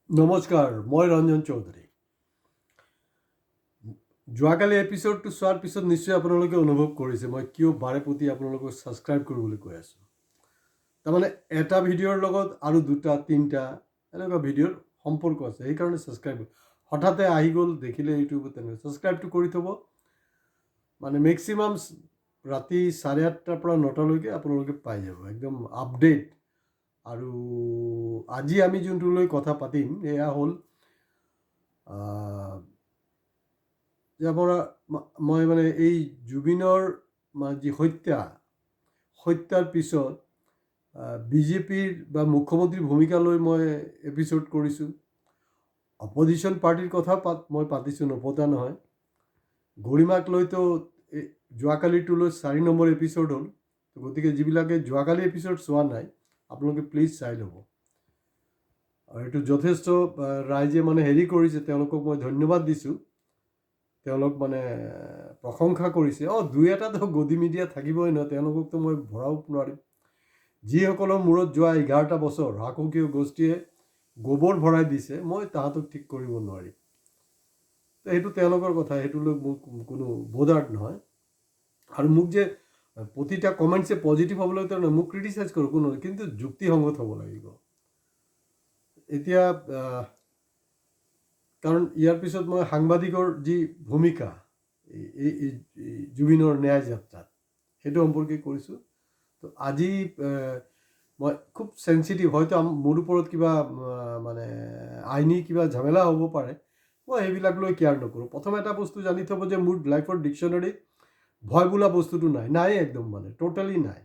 নমস্কাৰ, মই ৰঞ্জন চৌধুৰী। যোৱাকালি এপিছ'ডটো চোৱাৰ পিছত নিশ্চয় আপোনালোকে অনুভৱ কৰিছে মই কিয় বাৰে প্ৰতি আপোনালোকক ছাবস্ক্ৰাইব কৰিবলৈ কৈ আছোঁ। তাৰমানে এটা ভিডিঅ'ৰ লগত আৰু দুটা তিনিটা এনেকুৱা ভিডিঅ'ৰ সম্পৰ্ক আছে, সেইকাৰণে ছাবস্ক্ৰাইব হঠাতে আহি গ'ল দেখিলে ইউটিউবত তেনেকৈ ছাবস্ক্ৰাইবটো কৰি থ'ব। মানে মেক্সিমাম ৰাতি 8:30 পৰা 9টালৈকে আপোনালোকে পাই যাব একদম আপডেট। আৰু আজি আমি যোনটো লৈ কথা পাতিম এয়া হ'ল যে আপোনাৰ মই মানে এই জুবিনৰ যি হত্যাৰ পিছত বিজেপিৰ বা মুখ্যমন্ত্ৰীৰ ভূমিকা লৈ মই এপিছ'ড কৰিছোঁ। অপজিশ্যন পাৰ্টিৰ কথা মই পাতিছোঁ, নপতা নহয়। গৰিমাক লৈতো যোৱাকালিটোলৈ 4 নম্বৰ এপিছ'ড হ'ল। গতিকে যিবিলাকে যোৱাকালি এপিছ'ড চোৱা নাই আপোনালোকে প্লিজ চাই ল'ব। আৰু এইটো যথেষ্ট ৰাইজে মানে হেৰি কৰিছে, তেওঁলোকক মই ধন্যবাদ দিছোঁ। তেওঁলোক মানে প্ৰশংসা কৰিছে। দুই এটাতো গদি মিডিয়া থাকিবই নহয়, তেওঁলোককতো মই ভৰাব নোৱাৰিম। যিসকলৰ মূৰত যোৱা 11টা বছৰ শাসকীয় গোষ্ঠীয়ে গোবৰ ভৰাই দিছে, মই তাহাঁতক ঠিক কৰিব নোৱাৰিম। তো সেইটো তেওঁলোকৰ কথা, সেইটো লৈ মোৰ কোনো বোধাৰ্ড নহয়। আৰু মোক যে প্ৰতিটা কমেণ্টছে পজিটিভ হ'বলৈ নহয়, মোক ক্ৰিটিচাইজ কৰোঁ কোনো, কিন্তু যুক্তিসংগত হ'ব লাগিব। এতিয়া কাৰণ ইয়াৰ পিছত মই সাংবাদিকৰ যি ভূমিকা এই জুবিনৰ ন্যায় যাত্ৰাত সেইটো সম্পৰ্কে কৰিছোঁ। তো আজি মই খুব চেঞ্চিটিভ, হয়তো মোৰ ওপৰত কিবা মানে আইনী কিবা ঝামেলা হ'ব পাৰে, মই সেইবিলাক লৈ কেয়াৰ নকৰোঁ। প্ৰথম এটা বস্তু জানি থ'ব যে মোৰ লাইফৰ ডিকশ্যনাৰীত ভয় বোলা বস্তুটো নাই একদম, মানে টোটেলি নাই।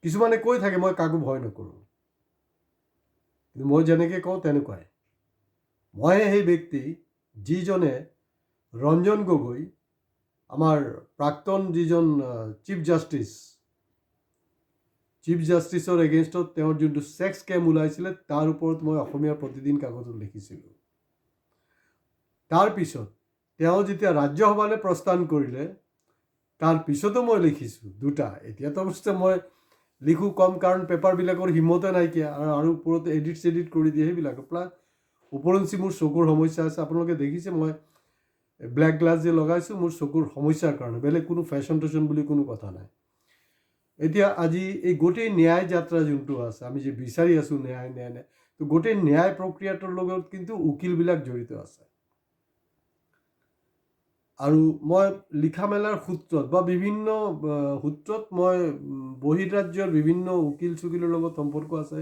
কিছুমানে কৈ থাকে মই কাকো ভয় নকৰোঁ, কিন্তু মই যেনেকৈ কওঁ তেনেকুৱাই। মই সেই ব্যক্তি যিজনে ৰঞ্জন গগৈ, আমাৰ প্ৰাক্তন যিজন চিফ জাষ্টিছৰ এগেইনষ্টত তেওঁৰ যোনটো ছেক্স স্কেম ওলাইছিলে তাৰ ওপৰত মই অসমীয়া প্ৰতিদিন কাকতত লিখিছিলোঁ। তাৰপিছত তেওঁ যেতিয়া ৰাজ্যসভালৈ প্ৰস্থান কৰিলে তাৰ পিছতো মই লিখিছোঁ দুটা। এতিয়াতো অৱশ্যে মই লিখোঁ কম, কাৰণ পেপাৰবিলাকৰ হিম্মতে নাইকিয়া, আৰু ওপৰত এডিট কৰি দিয়ে সেইবিলাক। প্লাছ ওপৰঞ্চি মোৰ চকুৰ সমস্যা আছে। আপোনালোকে দেখিছে মই ব্লেক গ্লাছ যে লগাইছোঁ মোৰ চকুৰ সমস্যাৰ কাৰণে, বেলেগ কোনো ফেশ্বন বুলি কোনো কথা নাই। এতিয়া আজি এই গোটেই ন্যায় যাত্ৰা যোনটো আছে, আমি যে বিচাৰি আছোঁ ন্যায়, তো গোটেই ন্যায় প্ৰক্ৰিয়াটোৰ লগত কিন্তু উকিলবিলাক জড়িত আছে। আৰু মই লিখা মেলাৰ সূত্ৰত বা বিভিন্ন সূত্ৰত মই বহিৰাজ্যৰ বিভিন্ন উকিল চুকিলৰ লগত সম্পৰ্ক আছে।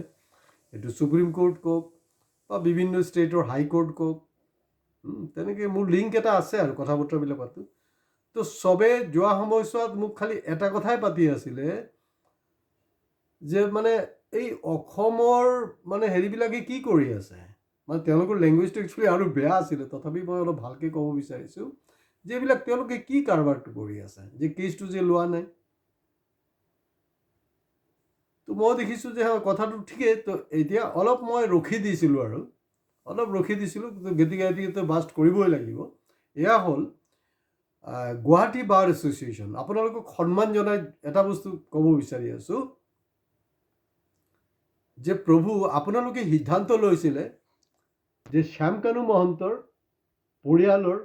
এইটো সুপ্ৰিম কোৰ্ট কওক বা বিভিন্ন ষ্টেটৰ হাইকোৰ্ট কওক, তেনেকৈ মোৰ লিংক এটা আছে আৰু কথা বতৰাবিলাক পাতোঁ। তো চবে যোৱা সময়ছোৱাত মোক খালি এটা কথাই পাতি আছিলে যে মানে এই অসমৰ মানে হেৰিবিলাকে কি কৰি আছে। মানে তেওঁলোকৰ লেংগুৱেজটো একচুৱেলি আৰু বেয়া আছিলে, তথাপি মই অলপ ভালকৈ ক'ব বিচাৰিছোঁ যে এইবিলাক তেওঁলোকে কি কাৰবাৰটো কৰি আছে, যে কেছটো যে লোৱা নাই। তো মই দেখিছোঁ যে কথাটো ঠিকেই। তো এতিয়া অলপ মই ৰখি দিছিলোঁ, গতিকে এতিয়াতো বাষ্ট কৰিবই লাগিব। এয়া হ'ল গুৱাহাটী বাৰ এছ'চিয়েশ্যন। আপোনালোকক সন্মান জনাই এটা বস্তু ক'ব বিচাৰি আছোঁ যে প্ৰভু, আপোনালোকে সিদ্ধান্ত লৈছিলে যে শ্যামকানু মহন্তৰ পৰিয়ালৰ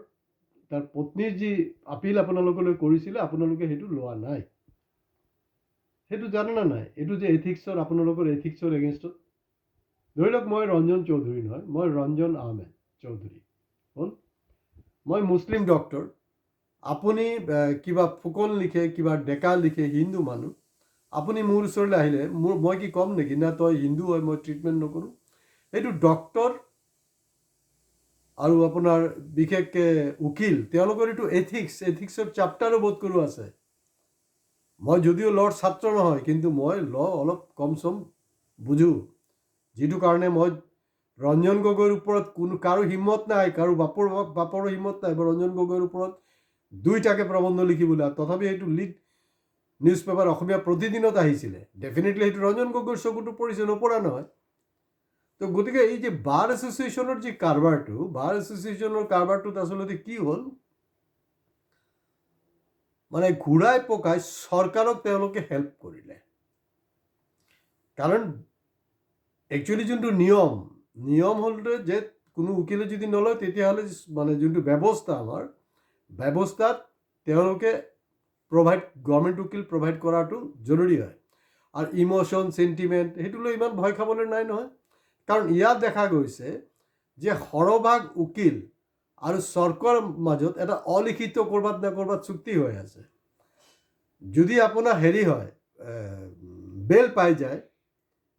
তাৰ পত্নীৰ যি আপিল আপোনালোকলৈ কৰিছিলে, আপোনালোকে সেইটো লোৱা নাই। সেইটো জানেনে নাই? এইটো যে আপোনালোকৰ এথিক্সৰ এগেইনষ্টত। ধৰি লওক মই ৰঞ্জন চৌধুৰী নহয়, মই ৰঞ্জন আহমেদ চৌধুৰী হ'ল। মই মুছলিম ডক্টৰ, আপুনি কিবা ফুকন লিখে, কিবা ডেকা লিখে, হিন্দু মানুহ, আপুনি মোৰ ওচৰলৈ আহিলে মই কি ক'ম নেকি না তই হিন্দু হয় মই ট্ৰিটমেণ্ট নকৰোঁ? এইটো ডক্টৰ আৰু আপোনাৰ বিশেষকৈ উকিল, তেওঁলোকৰ এইটো এথিক্সৰ চেপ্টাৰো বোধ কৰোঁ আছে। মই যদিও ল'ৰ ছাত্ৰ নহয়, কিন্তু মই অলপ কম চম বুজোঁ, যিটো কাৰণে মই ৰঞ্জন গগৈৰ ওপৰত কাৰো হিম্মত নাই, কাৰো বাপৰো হিম্মত নাই ৰঞ্জন গগৈৰ ওপৰত 2টাকৈ প্ৰবন্ধ লিখিবলৈ। তথাপি সেইটো লিড নিউজ পেপাৰ অসমীয়া প্ৰতিদিনত আহিছিলে। ডেফিনেটলি সেইটো ৰঞ্জন গগৈৰ চকুটো পৰিছে, নপৰা নহয়। তো গতিকে এই যে বাৰ এছ'চিয়েশ্যনৰ যি কাৰবাৰটোত আচলতে কি হ'ল, মানে ঘূৰাই পকাই চৰকাৰক তেওঁলোকে হেল্প কৰিলে। কাৰণ একচুৱেলি যোনটো নিয়ম, নিয়ম হ'ল যে কোনো উকিলে যদি নলয় তেতিয়াহ'লে মানে যোনটো ব্যৱস্থা আমাৰ ব্যৱস্থাত তেওঁলোকে গভৰ্ণমেণ্ট উকিল প্ৰভাইড কৰাটো জৰুৰী হয়। আৰু ইম'শ্যন চেণ্টিমেণ্ট সেইটো লৈ ইমান ভয় খাবলৈ নাই নহয়। কাৰণ ইয়াত দেখা গৈছে যে সৰহভাগ উকিল আৰু চৰকাৰৰ মাজত এটা অলিখিত ক'ৰবাত না ক'ৰবাত চুক্তি হৈ আছে। যদি আপোনাৰ হেৰি হয় বেল পাই যায়,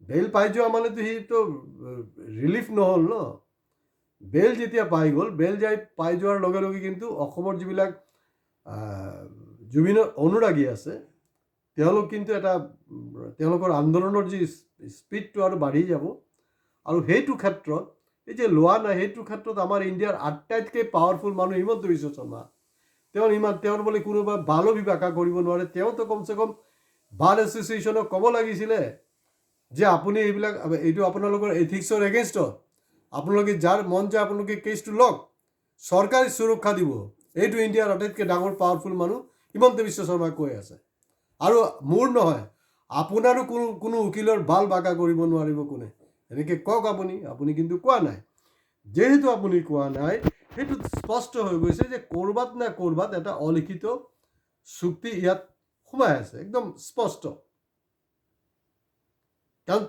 বেল পাই যোৱা মানেতো সিটো ৰিলিফ নহ'ল ন। বেল যেতিয়া পাই গ'ল, বেল পাই যোৱাৰ লগে লগে কিন্তু অসমৰ যিবিলাক জুবিনৰ অনুৰাগী আছে তেওঁলোক কিন্তু তেওঁলোকৰ আন্দোলনৰ যি স্পীডটো আৰু বাঢ়ি যাব। আৰু সেইটো ক্ষেত্ৰত এই যে লোৱা নাই, সেইটো ক্ষেত্ৰত আমাৰ ইণ্ডিয়াৰ আটাইতকৈ পাৱাৰফুল মানুহ হিমন্ত বিশ্ব শৰ্মা, তেওঁৰ বোলে কোনোবা বালো বিবাকা কৰিব নোৱাৰে। তেওঁতো কমচে কম বাৰ এছ'চিয়েশ্যনক ক'ব লাগিছিলে যে আপুনি এইটো আপোনালোকৰ এথিক্সৰ এগেইনষ্টত, আপোনালোকে যাৰ মন যায় আপোনালোকে কেছটো লওক, চৰকাৰে সুৰক্ষা দিব। এইটো ইণ্ডিয়াৰ আটাইতকৈ ডাঙৰ পাৱাৰফুল মানুহ হিমন্ত বিশ্ব শৰ্মাই কৈ আছে। আৰু মোৰ নহয়, আপোনাৰো কোনো উকিলৰ বাল বাকা কৰিব নোৱাৰিব কোনে, এনেকৈ কওক আপুনি কিন্তু কোৱা নাই। যেহেতু আপুনি কোৱা নাই, সেইটো স্পষ্ট হৈ গৈছে যে ক'ৰবাত না ক'ৰবাত এটা অলিখিত চুক্তি ইয়াত সোমাই আছে, একদম স্পষ্ট। কাৰণ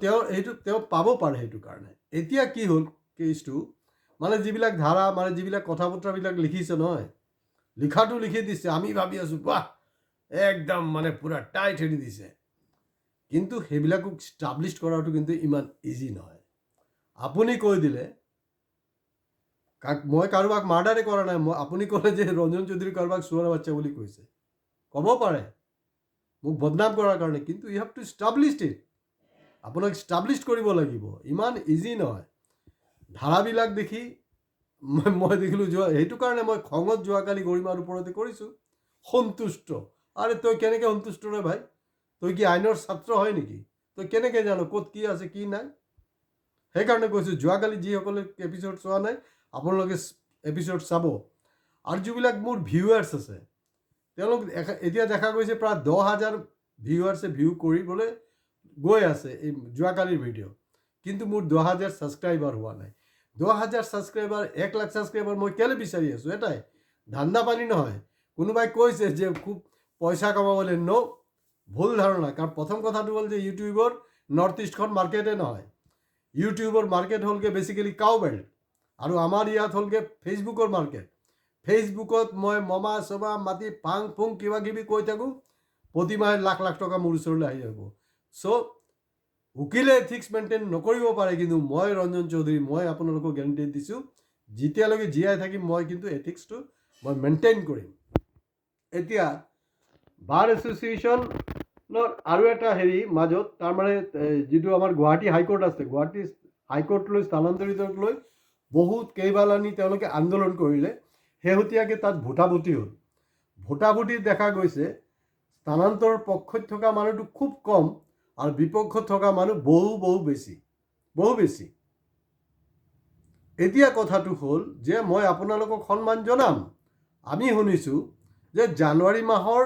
তেওঁ পাব পাৰে সেইটো কাৰণে। এতিয়া কি হ'ল কেছটো, মানে যিবিলাক ধাৰা মানে যিবিলাক কথা বতৰাবিলাক লিখিছে নহয়, লিখাটো লিখি দিছে, আমি ভাবি আছোঁ বাহ একদম মানে পূৰা টাইট হেৰি দিছে। কিন্তু সেইবিলাকক ষ্টাব্লিছ কৰাটো কিন্তু ইমান ইজি নহয়। আপুনি কৈ দিলে, মই কাৰোবাক মাৰ্ডাৰে কৰা নাই, আপুনি ক'লে যে ৰঞ্জন চৌধুৰী কাৰোবাক চোৱাৰা বাচ্চা বুলি কৈছে, ক'ব পাৰে মোক বদনাম কৰাৰ কাৰণে, কিন্তু you have to establish it. আপোনাক ষ্টাব্লিছ কৰিব লাগিব, ইমান ইজি নহয়। ধাৰাবিলাক দেখি মই দেখিলোঁ সেইটো কাৰণে মই খঙত যোৱাকালি গৰিমাৰ ওপৰতে কৰিছোঁ সন্তুষ্ট। আৰে তই কেনেকৈ সন্তুষ্ট ৰে ভাই? তই কি আইনৰ ছাত্ৰ হয় নেকি? তই কেনেকৈ জানো ক'ত কি আছে কি নাই? সেইকাৰণে কৈছোঁ যোৱাকালি যিসকলে এপিছ'ড চোৱা নাই আপোনালোকে এপিছ'ড চাব। আৰু যিবিলাক মোৰ ভিউৱাৰ্ছ আছে তেওঁলোক এতিয়া দেখা গৈছে প্ৰায় 10,000 ভিউৱাৰ্ছে ভিউ কৰিবলৈ গৈ আছে এই যোৱাকালিৰ ভিডিঅ', কিন্তু মোৰ 10,000 ছাবস্ক্ৰাইবাৰ হোৱা নাই। 10,000 ছাবস্ক্ৰাইবাৰ, 1 লাখ ছাবস্ক্ৰাইবাৰ মই কেলৈ বিচাৰি আছোঁ? এটাই ধান্দা পানী নহয়। কোনোবাই কৈছে যে খুব পইচা কমাবলৈ, ভুল ধাৰণা। কাৰণ প্ৰথম কথাটো হ'ল যে ইউটিউবৰ নৰ্থ ইষ্টখন মাৰ্কেটে নহয়। ইউটিউবৰ মাৰ্কেট হ'লগৈ বেচিকেলি কাউ বেল্ট, আৰু আমাৰ ইয়াত হ'লগৈ ফেচবুকৰ মাৰ্কেট। ফেচবুকত মই মমা চমা মাতি ফাং ফুং কিবা কিবি কৈ থাকোঁ, প্ৰতিমাহে লাখ লাখ টকা মোৰ ওচৰলৈ আহি যাব। চ' উকিলে এথিক্স মেইনটেইন নকৰিব পাৰে, কিন্তু মই ৰঞ্জন চৌধুৰী মই আপোনালোকক গেৰাণ্টি দিছোঁ যেতিয়ালৈকে জীয়াই থাকিম মই কিন্তু এথিক্সটো মই মেইনটেইন কৰিম। এতিয়া বাৰ এছ'চিয়েশ্যনৰ আৰু এটা হেৰি মাজত, তাৰমানে যিটো আমাৰ গুৱাহাটী হাইকোৰ্ট আছে, গুৱাহাটী হাইকোৰ্টলৈ স্থানান্তৰিত লৈ বহুত কেইবালানি তেওঁলোকে আন্দোলন কৰিলে। শেহতীয়াকৈ তাত ভোটাভুটি হ'ল। ভোটাভুটিত দেখা গৈছে স্থানান্তৰ পক্ষত থকা মানুহটো খুব কম আৰু বিপক্ষত থকা মানুহ বহু বেছি। এতিয়া কথাটো হ'ল যে মই আপোনালোকক সন্মান জনাম, আমি শুনিছোঁ যে জানুৱাৰী মাহৰ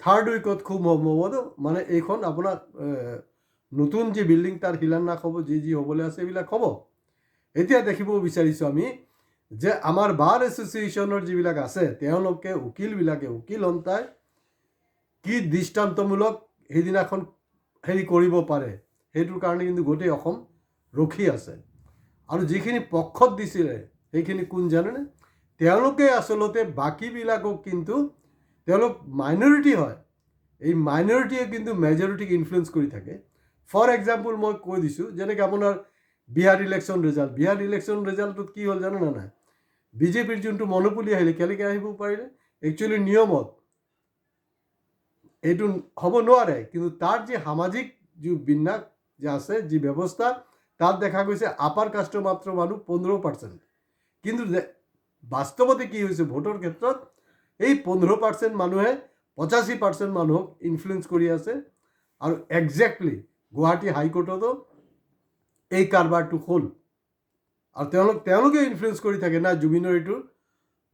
3rd উইকত খুব সম্ভৱতঃ মানে এইখন আপোনাৰ নতুন যি বিল্ডিং তাৰ শিলান্যাস হ'ব, যি হ'বলৈ আছে এইবিলাক হ'ব। এতিয়া দেখিব বিচাৰিছোঁ আমি যে আমাৰ বাৰ এছ'চিয়েশ্যনৰ যিবিলাক আছে তেওঁলোকে উকিল সন্থাই কি দৃষ্টান্তমূলক সেইদিনাখন হেৰি কৰিব পাৰে, সেইটোৰ কাৰণে কিন্তু গোটেই অসম ৰখি আছে। আৰু যিখিনি পক্ষত দিছিলে সেইখিনি কোন জানেনে? তেওঁলোকে আচলতে বাকীবিলাকক কিন্তু তেওঁলোক মাইনৰিটি হয়, এই মাইনৰিটিয়ে কিন্তু মেজৰিটিক ইনফ্লুৱেঞ্চ কৰি থাকে। ফৰ এক্সাম্পল মই কৈ দিছোঁ, যেনেকৈ আপোনাৰ বিহাৰ ইলেকশ্যন ৰিজাল্টটোত কি হ'ল জানে নাই? বিজেপিৰ যোনটো মনোপলি আহিলে, কেনেকৈ আহিব পাৰিলে? একচুৱেলি নিয়মত এইটো হ'ব নোৱাৰে, কিন্তু তাৰ যি সামাজিক যি বিন্যাস যে আছে, যি ব্যৱস্থা, তাত দেখা গৈছে আপাৰ কাষ্টৰ মাত্ৰ মানুহ 15%। কিন্তু বাস্তৱতে কি হৈছে ভোটৰ ক্ষেত্ৰত, এই 15% মানুহে 85% মানুহক ইনফ্লুৱেঞ্চ কৰি আছে। আৰু একজেক্টলি গুৱাহাটী হাইকোৰ্টতো এই কাৰবাৰটো হ'ল। আৰু তেওঁলোকে ইনফ্লুৱেঞ্চ কৰি থাকে না জুবিনৰ এইটো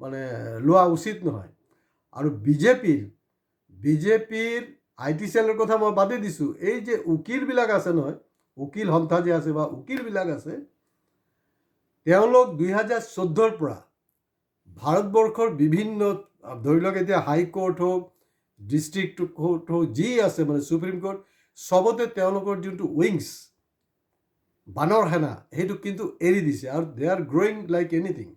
মানে লোৱা উচিত নহয়। আৰু বিজেপিৰ IT চেলৰ কথা মই বাদেই দিছোঁ, এই যে উকিলবিলাক আছে নহয়, উকিল সন্থা যে আছে বা উকিলবিলাক আছে, তেওঁলোক 2014 পৰা ভাৰতবৰ্ষৰ বিভিন্ন, ধৰি লওক এতিয়া হাইকোৰ্ট হওক, ডিষ্ট্ৰিক্ট কোৰ্ট হওক, যি আছে মানে সুপ্ৰিম কোৰ্ট, চবতে তেওঁলোকৰ যোনটো উইংছ, বানৰ সেনা, সেইটো কিন্তু এৰি দিছে, আৰু দে আৰ গ্ৰয়িং লাইক এনিথিং।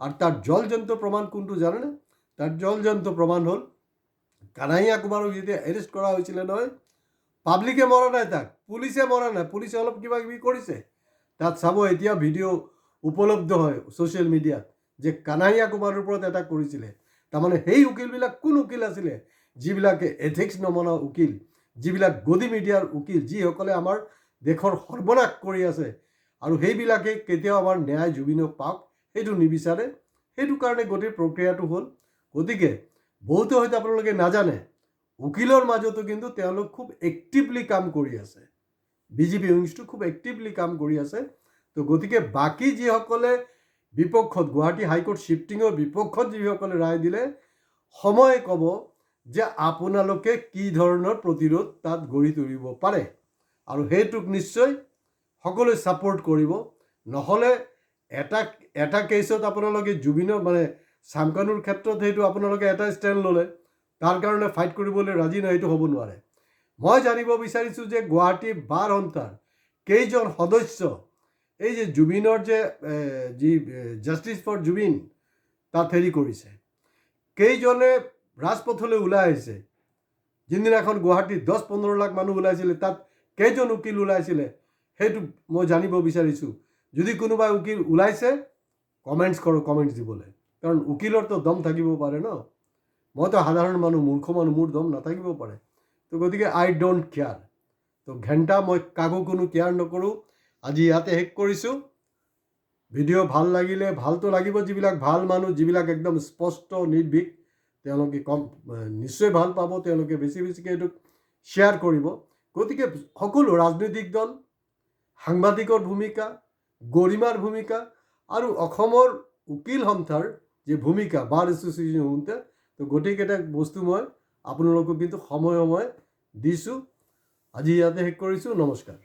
আৰু তাৰ জলজন্ত প্ৰমাণ কোনটো জানেনে? তাৰ জলজন্ত প্ৰমাণ হ'ল কানাইয়া কুমাৰক যেতিয়া এৰেষ্ট কৰা হৈছিলে নহয়, পাব্লিকে মৰা নাই, তাক পুলিচে মৰা নাই, পুলিচে অলপ কিবা কিবি কৰিছে। তাত চাব, এতিয়া ভিডিঅ' উপলব্ধ হয় ছ'চিয়েল মিডিয়াত, যে কানাইয়া কুমাৰৰ ওপৰত এটাক কৰিছিলে। তাৰমানে সেই উকিলবিলাক কোন উকিল আছিলে? যিবিলাকে এথিক্স নমনা উকিল, যিবিলাক গদি মিডিয়াৰ উকিল, যিসকলে আমাৰ দেশৰ সৰ্বনাশ কৰি আছে, আৰু সেইবিলাকে কেতিয়াও আমাৰ ন্যায় জুবিনক পাওক সেইটো নিবিচাৰে। সেইটো কাৰণে গোটেই প্ৰক্ৰিয়াটো হ'ল। গতিকে বহুতো হয়তো আপোনালোকে নাজানে, উকিলৰ মাজতো কিন্তু তেওঁলোক খুব এক্টিভলি কাম কৰি আছে, বিজেপি উইংছটো খুব এক্টিভলি কাম কৰি আছে। তো গতিকে বাকী যিসকলে বিপক্ষত, গুৱাহাটী হাইকোৰ্ট শ্বিফটিঙৰ বিপক্ষত যিসকলে ৰায় দিলে, সময়ে ক'ব যে আপোনালোকে কি ধৰণৰ প্ৰতিৰোধ তাত গঢ়ি তুলিব পাৰে, আৰু সেইটোক নিশ্চয় সকলোৱে ছাপোৰ্ট কৰিব। নহ'লে এটা কেছত আপোনালোকে জুবিনৰ মানে শ্যামকানুৰ ক্ষেত্ৰত সেইটো আপোনালোকে এটা ষ্টেণ্ড ল'লে, তাৰ কাৰণে ফাইট কৰিবলৈ ৰাজি নহয়, সেইটো হ'ব নোৱাৰে। মই জানিব বিচাৰিছোঁ যে গুৱাহাটী বাৰ সন্থাৰ কেইজন সদস্য এই যে জুবিনৰ যে যি জাষ্টিছ ফৰ জুবিন তাত হেৰি কৰিছে, কেইজনে ৰাজপথলৈ ওলাই আহিছে? যিদিনাখন গুৱাহাটীত 10-15 লাখ মানুহ ওলাইছিলে, তাত কেইজন উকিল ওলাইছিলে? সেইটো মই জানিব বিচাৰিছোঁ। যদি কোনোবাই উকিল ওলাইছে, কমেণ্টছ কৰক, কমেণ্টছ দিবলৈ। কাৰণ উকিলৰতো দম থাকিব পাৰে ন, মইতো সাধাৰণ মানুহ, মূৰ্খ মানুহ, মোৰ দম নাথাকিব পাৰে। তো গতিকে আই ডোণ্ট কেয়াৰ। তো ঘণ্টা মই কাকো কোনো কেয়াৰ নকৰোঁ। আজি ইয়াতে শেষ কৰিছোঁ। ভিডিঅ' ভাল লাগিলে, ভালতো লাগিব, যিবিলাক ভাল মানুহ, যিবিলাক একদম স্পষ্ট নিৰ্ভীক, তেওঁলোকে নিশ্চয় ভাল পাব, তেওঁলোকে বেছি বেছিকৈ এইটোক শ্বেয়াৰ কৰিব। গতিকে সকলো ৰাজনৈতিক দল, সাংবাদিকৰ ভূমিকা, গৰিমাৰ ভূমিকা, আৰু অসমৰ উকিল সন্থাৰ যি ভূমিকা, বাৰ এছ'চিয়েশ্যন হওঁতে, তো গোটেইকেইটা বস্তু মই আপোনালোকক কিন্তু সময়ে সময়ে দিছোঁ। আজি ইয়াতে শেষ কৰিছোঁ। নমস্কাৰ।